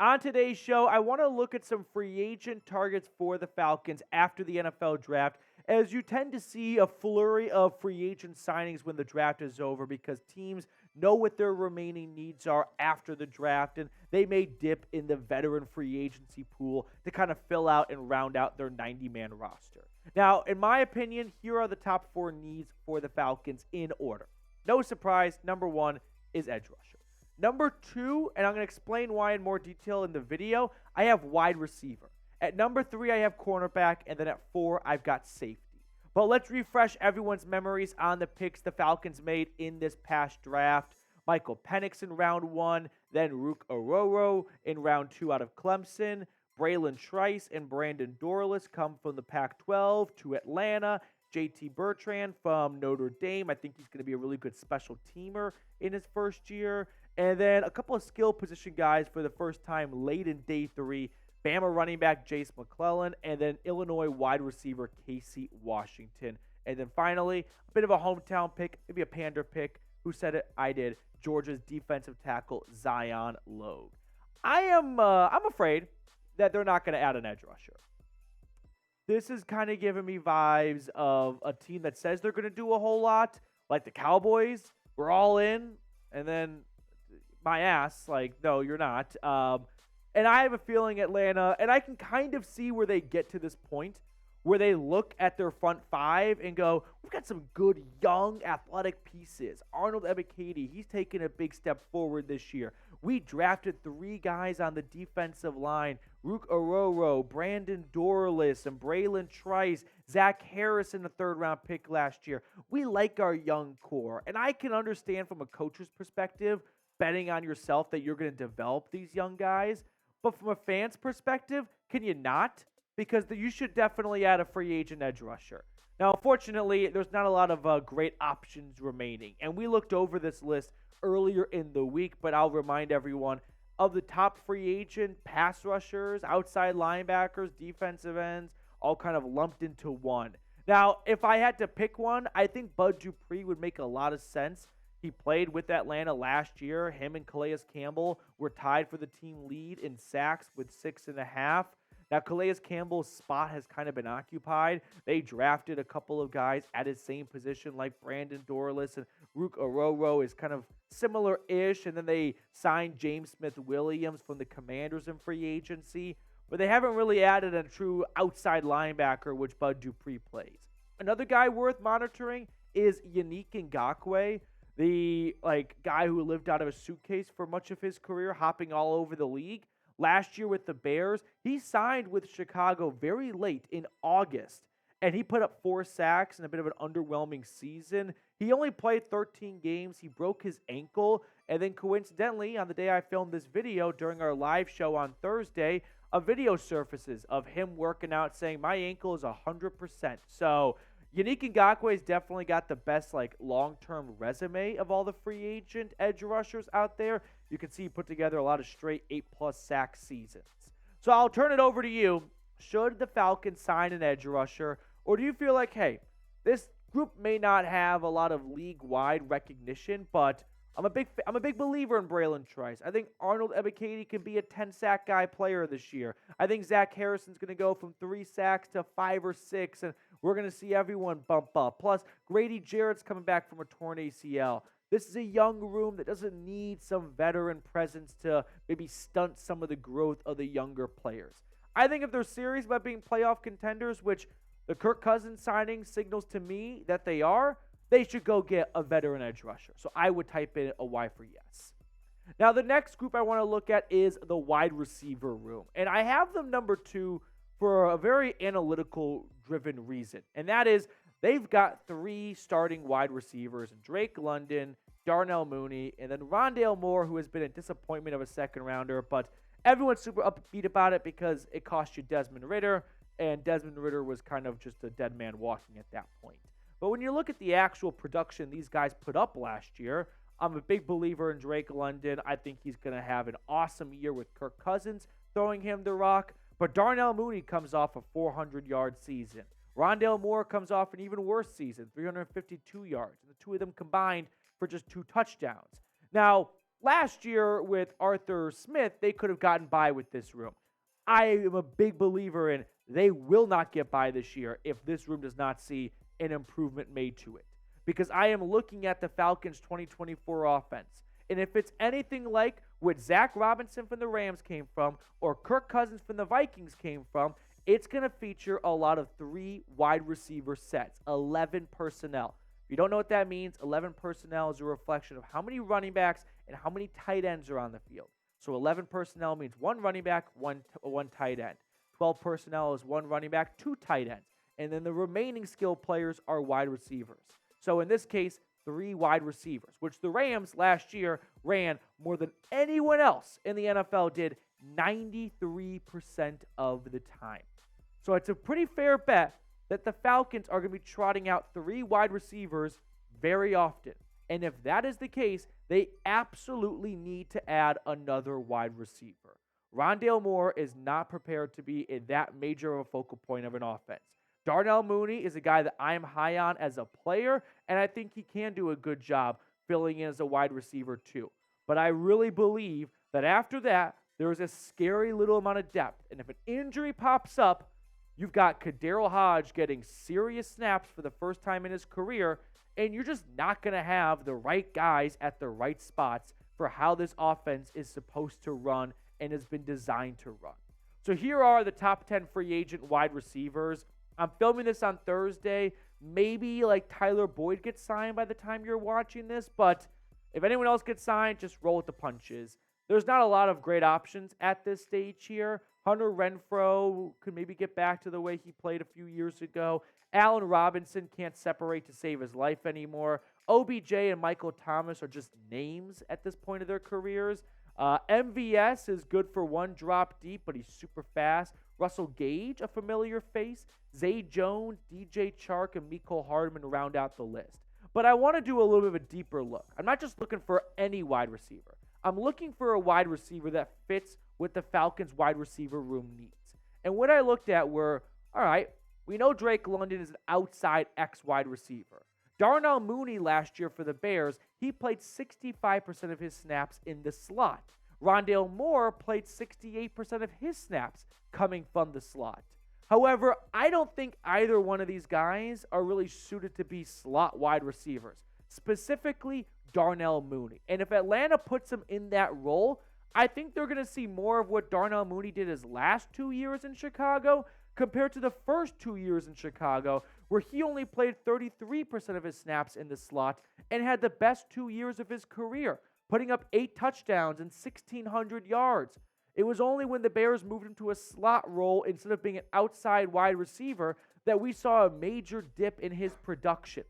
On today's show, I want to look at some free agent targets for the Falcons after the NFL draft, as you tend to see a flurry of free agent signings when the draft is over because teams know what their remaining needs are after the draft, and they may dip in the veteran free agency pool to kind of fill out and round out their 90-man roster. Now, in my opinion, here are the top 4 needs for the Falcons in order. No surprise, number 1 is edge rusher. Number 2, and I'm going to explain why in more detail in the video, I have wide receiver. At number 3, I have cornerback, and then at 4, I've got safety. But let's refresh everyone's memories on the picks the Falcons made in this past draft. Michael Penix in round 1, then Rook Ororo in round 2 out of Clemson. Braylon Trice and Brandon Dorlus come from the Pac-12 to Atlanta. JT Bertrand from Notre Dame. I think he's going to be a really good special teamer in his first year. And then a couple of skill position guys for the first time late in day 3. Bama running back Jace McClellan, and then Illinois wide receiver Casey Washington. And then finally, a bit of a hometown pick, maybe a pander pick. Who said it? I did. Georgia's defensive tackle Zion Logue. I'm afraid that they're not going to add an edge rusher. This is kind of giving me vibes of a team that says they're going to do a whole lot, like the Cowboys. We're all in, and then my ass, like, no, you're not. And I have a feeling Atlanta, and I can kind of see where they get to this point, where they look at their front 5 and go, we've got some good, young, athletic pieces. Arnold Ebiketie, he's taken a big step forward this year. We drafted 3 guys on the defensive line. Rook Ororo, Brandon Dorlus, and Braylon Trice, Zach Harris in the 3rd-round pick last year. We like our young core, and I can understand from a coach's perspective betting on yourself that you're going to develop these young guys. But from a fan's perspective, can you not? Because you should definitely add a free agent edge rusher. Now, unfortunately, there's not a lot of great options remaining. And we looked over this list earlier in the week, but I'll remind everyone of the top free agent pass rushers, outside linebackers, defensive ends, all kind of lumped into one. Now, if I had to pick one, I think Bud Dupree would make a lot of sense. He played with Atlanta last year. Him and Calais Campbell were tied for the team lead in sacks with 6.5. Now, Calais Campbell's spot has kind of been occupied. They drafted a couple of guys at his same position, like Brandon Dorlus, and Rook Ororo is kind of similar-ish. And then they signed James Smith-Williams from the Commanders in free agency. But they haven't really added a true outside linebacker, which Bud Dupree plays. Another guy worth monitoring is Yannick Ngakoue, the guy who lived out of a suitcase for much of his career, hopping all over the league. Last year with the Bears, he signed with Chicago very late in August, and he put up 4 sacks in a bit of an underwhelming season. He only played 13 games. He broke his ankle, and then coincidentally, on the day I filmed this video during our live show on Thursday, a video surfaces of him working out saying, my ankle is 100%. So Yannick Ngakoue's definitely got the best long-term resume of all the free agent edge rushers out there. You can see he put together a lot of straight 8+ sack seasons. So I'll turn it over to you. Should the Falcons sign an edge rusher, or do you feel like, hey, this group may not have a lot of league-wide recognition, but I'm a big believer in Braylon Trice. I think Arnold Ebiketie can be a 10-sack guy player this year. I think Zach Harrison's going to go from 3 sacks to 5 or 6, and we're going to see everyone bump up. Plus, Grady Jarrett's coming back from a torn ACL. This is a young room that doesn't need some veteran presence to maybe stunt some of the growth of the younger players. I think if they're serious about being playoff contenders, which the Kirk Cousins signing signals to me that they are, they should go get a veteran edge rusher. So I would type in a Y for yes. Now, the next group I want to look at is the wide receiver room. And I have them number 2 for a very analytical-driven reason. And that is they've got 3 starting wide receivers, Drake London, Darnell Mooney, and then Rondale Moore, who has been a disappointment of a second-rounder. But everyone's super upbeat about it because it cost you Desmond Ridder, and Desmond Ridder was kind of just a dead man walking at that point. But when you look at the actual production these guys put up last year, I'm a big believer in Drake London. I think he's going to have an awesome year with Kirk Cousins throwing him the rock. But Darnell Mooney comes off a 400-yard season. Rondale Moore comes off an even worse season, 352 yards. And the two of them combined for just 2 touchdowns. Now, last year with Arthur Smith, they could have gotten by with this room. I am a big believer in they will not get by this year if this room does not see an improvement made to it. Because I am looking at the Falcons' 2024 offense. And if it's anything like what Zach Robinson from the Rams came from or Kirk Cousins from the Vikings came from, it's going to feature a lot of 3 wide receiver sets, 11 personnel. If you don't know what that means, 11 personnel is a reflection of how many running backs and how many tight ends are on the field. So 11 personnel means 1 running back, one tight end. 12 personnel is 1 running back, 2 tight ends. And then the remaining skilled players are wide receivers. So in this case, 3 wide receivers, which the Rams last year ran more than anyone else in the NFL did 93% of the time. So it's a pretty fair bet that the Falcons are going to be trotting out 3 wide receivers very often. And if that is the case, they absolutely need to add another wide receiver. Rondale Moore is not prepared to be that major of a focal point of an offense. Darnell Mooney is a guy that I'm high on as a player, and I think he can do a good job filling in as a wide receiver too. But I really believe that after that, there's a scary little amount of depth. And if an injury pops up, you've got Kaderil Hodge getting serious snaps for the first time in his career, and you're just not going to have the right guys at the right spots for how this offense is supposed to run and has been designed to run. So here are the top 10 free agent wide receivers. I'm filming this on Thursday. Maybe like Tyler Boyd gets signed by the time you're watching this, but if anyone else gets signed, just roll with the punches. There's not a lot of great options at this stage here. Hunter Renfrow could maybe get back to the way he played a few years ago. Allen Robinson can't separate to save his life anymore. OBJ and Michael Thomas are just names at this point of their careers. MVS is good for 1 drop deep, but he's super fast. Russell Gage, a familiar face. Zay Jones, DJ Chark, and Mecole Hardman round out the list. But I want to do a little bit of a deeper look. I'm not just looking for any wide receiver. I'm looking for a wide receiver that fits what the Falcons wide receiver room needs. And what I looked at were, all right, we know Drake London is an outside X wide receiver. Darnell Mooney last year for the Bears, he played 65% of his snaps in the slot. Rondale Moore played 68% of his snaps coming from the slot. However, I don't think either one of these guys are really suited to be slot wide receivers, specifically Darnell Mooney. And if Atlanta puts him in that role, I think they're going to see more of what Darnell Mooney did his last 2 years in Chicago compared to the first 2 years in Chicago, where he only played 33% of his snaps in the slot and had the best 2 years of his career, putting up 8 touchdowns and 1,600 yards. It was only when the Bears moved him to a slot role instead of being an outside wide receiver that we saw a major dip in his production.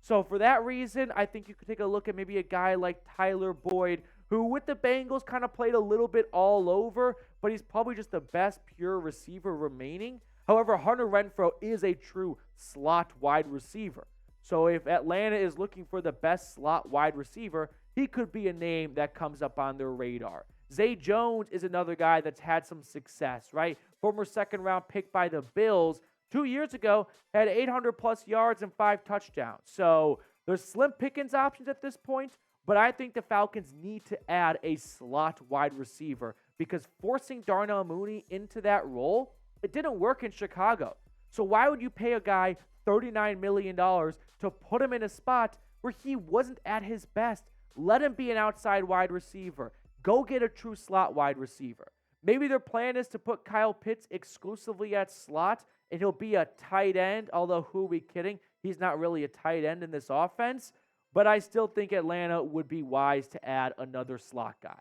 So for that reason, I think you could take a look at maybe a guy like Tyler Boyd, who with the Bengals kind of played a little bit all over, but he's probably just the best pure receiver remaining. However, Hunter Renfrow is a true slot wide receiver. So if Atlanta is looking for the best slot wide receiver, he could be a name that comes up on their radar. Zay Jones is another guy that's had some success, right? Former second-round pick by the Bills 2 years ago, had 800-plus yards and 5 touchdowns. So there's slim pickings options at this point, but I think the Falcons need to add a slot wide receiver because forcing Darnell Mooney into that role, it didn't work in Chicago. So why would you pay a guy $39 million to put him in a spot where he wasn't at his best? Let him be an outside wide receiver. Go get a true slot wide receiver. Maybe their plan is to put Kyle Pitts exclusively at slot, and he'll be a tight end, although who are we kidding? He's not really a tight end in this offense. But I still think Atlanta would be wise to add another slot guy.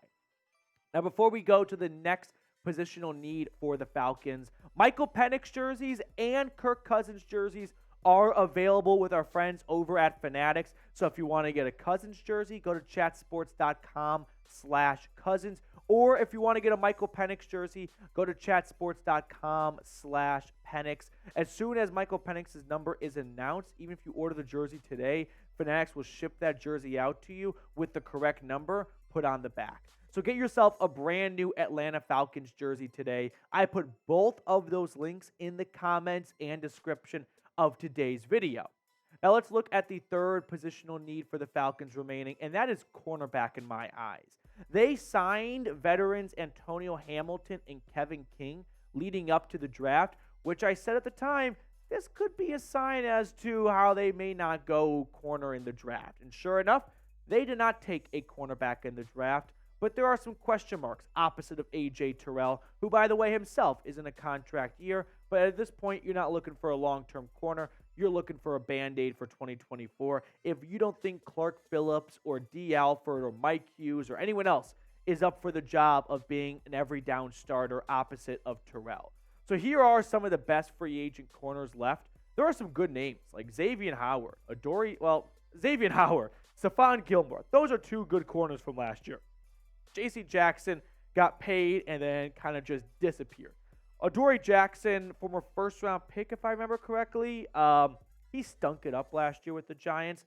Now, before we go to the next positional need for the Falcons, Michael Penix jerseys and Kirk Cousins jerseys are available with our friends over at Fanatics. So if you want to get a Cousins jersey, go to chatsports.com/Cousins. Or if you want to get a Michael Penix jersey, go to chatsports.com/Penix. As soon as Michael Penix's number is announced, even if you order the jersey today, Fanatics will ship that jersey out to you with the correct number put on the back. So get yourself a brand new Atlanta Falcons jersey today. I put both of those links in the comments and description of today's video. Now let's look at the third positional need for the Falcons remaining, and that is cornerback in my eyes. They signed veterans Antonio Hamilton and Kevin King leading up to the draft, which I said at the time, this could be a sign as to how they may not go corner in the draft. And sure enough, they did not take a cornerback in the draft, but there are some question marks opposite of A.J. Terrell, who, by the way, himself is in a contract year. But at this point, you're not looking for a long-term corner. You're looking for a Band-Aid for 2024. If you don't think Clark Phillips or D. Alford or Mike Hughes or anyone else is up for the job of being an every-down starter opposite of Terrell. So here are some of the best free agent corners left. There are some good names like Xavien Howard, Xavien Howard, Stephon Gilmore. Those are two good corners from last year. J.C. Jackson got paid and then kind of just disappeared. Adoree Jackson, former first-round pick, if I remember correctly, he stunk it up last year with the Giants,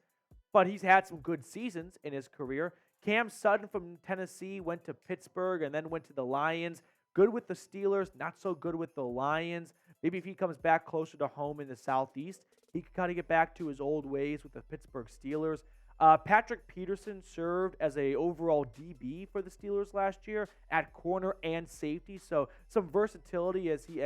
but he's had some good seasons in his career. Cam Sutton from Tennessee went to Pittsburgh and then went to the Lions. Good with the Steelers, not so good with the Lions. Maybe if he comes back closer to home in the Southeast, he could kind of get back to his old ways with the Pittsburgh Steelers. Patrick Peterson served as a overall DB for the Steelers last year at corner and safety, so some versatility as he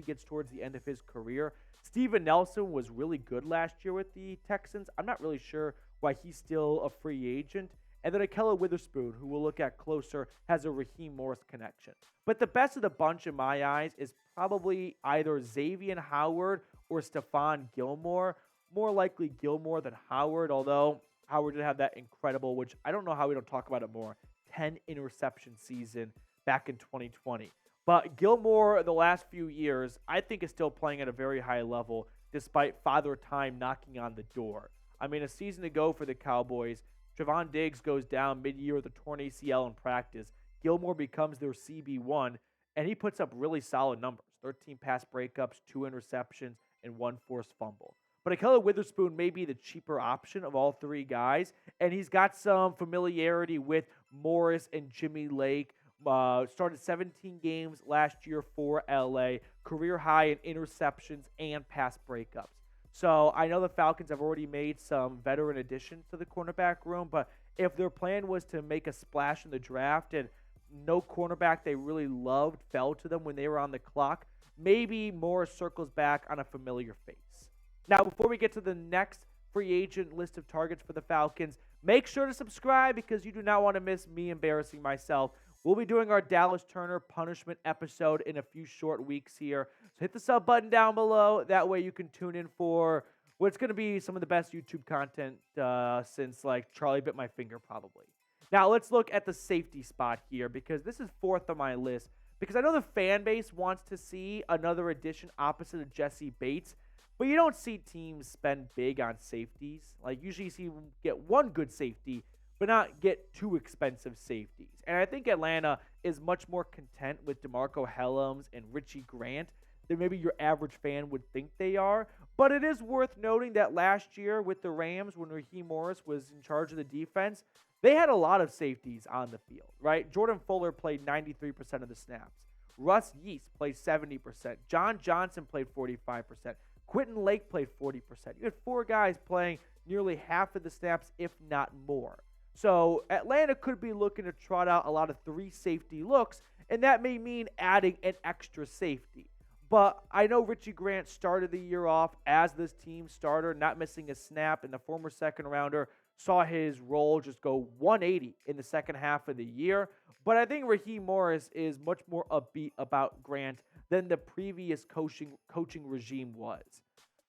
gets towards the end of his career. Steven Nelson was really good last year with the Texans. I'm not really sure why he's still a free agent. And then Ahkello Witherspoon, who we'll look at closer, has a Raheem Morris connection. But the best of the bunch in my eyes is probably either Xavien Howard or Stephon Gilmore. More likely Gilmore than Howard, although Howard did have that incredible, which I don't know how we don't talk about it more, 10 interception season back in 2020. But Gilmore, the last few years, I think is still playing at a very high level despite Father Time knocking on the door. I mean, a season ago for the Cowboys, Stephon Diggs goes down mid-year with a torn ACL in practice. Gilmore becomes their CB1, and he puts up really solid numbers. 13 pass breakups, 2 interceptions, and 1 forced fumble. But Ahkello Witherspoon may be the cheaper option of all three guys, and he's got some familiarity with Morris and Jimmy Lake. Started 17 games last year for LA, career high in interceptions and pass breakups. So I know the Falcons have already made some veteran additions to the cornerback room, but if their plan was to make a splash in the draft and no cornerback they really loved fell to them when they were on the clock, maybe Morris circles back on a familiar face. Now, before we get to the next free agent list of targets for the Falcons, make sure to subscribe because you do not want to miss me embarrassing myself. We'll be doing our Dallas Turner punishment episode in a few short weeks here. So hit the sub button down below. That way you can tune in for what's going to be some of the best YouTube content since, like, Charlie bit my finger probably. Now, let's look at the safety spot here because this is fourth on my list because I know the fan base wants to see another addition opposite of Jesse Bates. But you don't see teams spend big on safeties. Like, usually you see them get one good safety, but not get two expensive safeties. And I think Atlanta is much more content with DeMarco Hellams and Richie Grant than maybe your average fan would think they are. But it is worth noting that last year with the Rams, when Raheem Morris was in charge of the defense, they had a lot of safeties on the field, right? Jordan Fuller played 93% of the snaps. Russ Yeast played 70%. John Johnson played 45%. Quentin Lake played 40%. You had 4 guys playing nearly half of the snaps, if not more. So Atlanta could be looking to trot out a lot of 3 safety looks, and that may mean adding an extra safety. But I know Richie Grant started the year off as this team starter, not missing a snap, and the former second-rounder saw his role just go 180 in the second half of the year. But I think Raheem Morris is much more upbeat about Grant than the previous coaching regime was.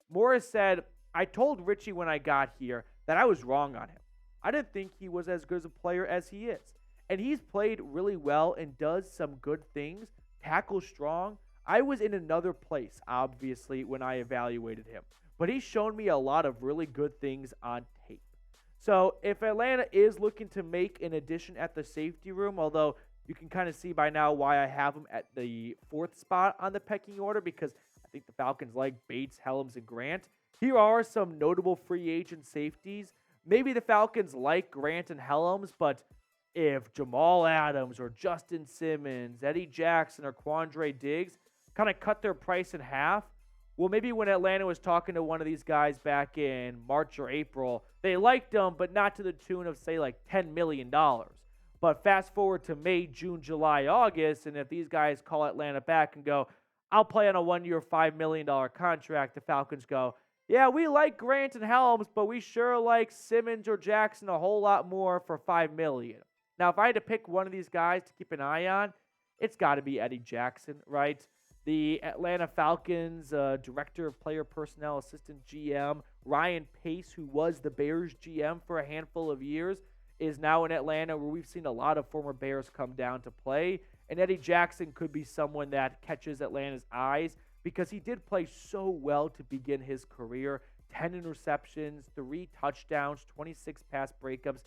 Morris said, "I told Richie when I got here that I was wrong on him. I didn't think he was as good as a player as he is. And he's played really well and does some good things, tackles strong. I was in another place, obviously, when I evaluated him. But he's shown me a lot of really good things on tape." So if Atlanta is looking to make an addition at the safety room, although you can kind of see by now why I have them at the 4th spot on the pecking order because I think the Falcons like Bates, Hellams, and Grant. Here are some notable free agent safeties. Maybe the Falcons like Grant and Hellams, but if Jamal Adams or Justin Simmons, Eddie Jackson, or Quandre Diggs kind of cut their price in half, Well, maybe when Atlanta was talking to one of these guys back in March or April, they liked him, but not to the tune of, say, like $10 million. But fast forward to May, June, July, August, and if these guys call Atlanta back and go, I'll play on a 1-year, $5 million contract, the Falcons go, yeah, we like Grant and Helms, but we sure like Simmons or Jackson a whole lot more for $5 million. Now, if I had to pick one of these guys to keep an eye on, it's got to be Adoree Jackson, right? The Atlanta Falcons Director of Player Personnel, Assistant GM, Ryan Pace, who was the Bears GM for a handful of years, is now in Atlanta, where we've seen a lot of former Bears come down to play. And Adoree Jackson could be someone that catches Atlanta's eyes because he did play so well to begin his career. 10 interceptions, 3 touchdowns, 26 pass breakups.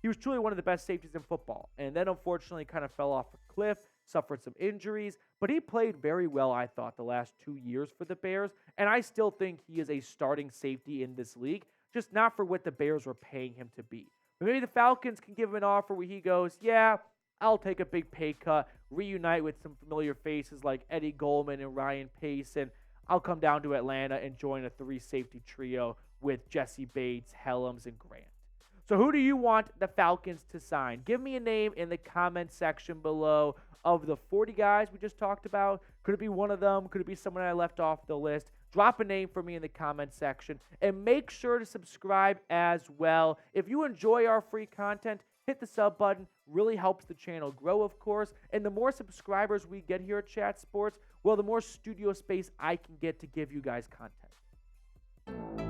He was truly one of the best safeties in football. And then, unfortunately, kind of fell off a cliff, suffered some injuries. But he played very well, I thought, the last 2 years for the Bears. And I still think he is a starting safety in this league, just not for what the Bears were paying him to be. But maybe the Falcons can give him an offer where he goes, yeah, I'll take a big pay cut, reunite with some familiar faces like Eddie Goldman and Ryan Pace, and I'll come down to Atlanta and join a 3-safety trio with Jesse Bates, Helms, and Grant. So who do you want the Falcons to sign? Give me a name in the comment section below of the 40 guys we just talked about. Could it be one of them? Could it be someone I left off the list? Drop a name for me in the comment section. And make sure to subscribe as well. If you enjoy our free content, hit the sub button. Really helps the channel grow, of course. And the more subscribers we get here at Chat Sports, well, the more studio space I can get to give you guys content.